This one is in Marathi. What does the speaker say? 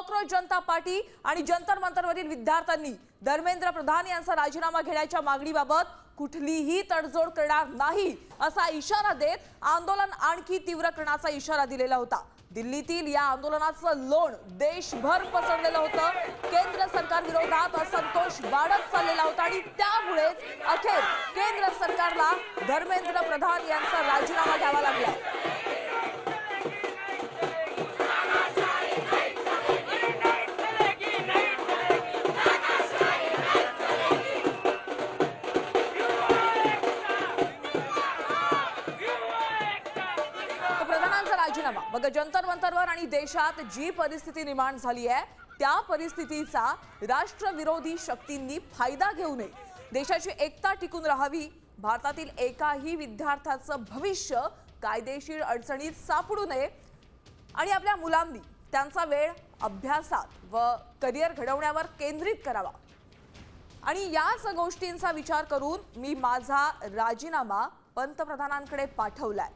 कॉकरोच जनता पार्टी आणि जंतर मंतरवरील विद्यार्थ्यांनी धर्मेंद्र प्रधान यांचा राजीनामा घेण्याच्या मागणीबाबत कुठलीही तडजोड करणार नाही असा इशारा देत आंदोलन आणखी तीव्र करण्याचा इशारा दिलेला होता। दिल्लीतील या आंदोलनाचं लोण देशभर पसरलेलं होतं। केंद्र सरकार विरोधात असंतोष वाढत चाललेला होता आणि त्यामुळेच अखेर केंद्र सरकारला धर्मेंद्र प्रधान यांचा राजीनामा घ्यावा लागला। राजीनामा बघा, जंतर मंतरवर आणि देशात जी परिस्थिती निर्माण झाली आहे त्या परिस्थितीचा राष्ट्रविरोधी शक्तींनी फायदा घेऊ नये, देशाची एकता टिकून राहावी, भारतातील एकाही विद्यार्थ्याचं भविष्य कायदेशीर अडचणीत सापडू नये आणि आपल्या मुलांनी त्यांचा वेळ अभ्यासात व करिअर घडवण्यावर केंद्रित करावा आणि याच गोष्टींचा विचार करून मी माझा राजीनामा पंतप्रधानांकडे पाठवलाय।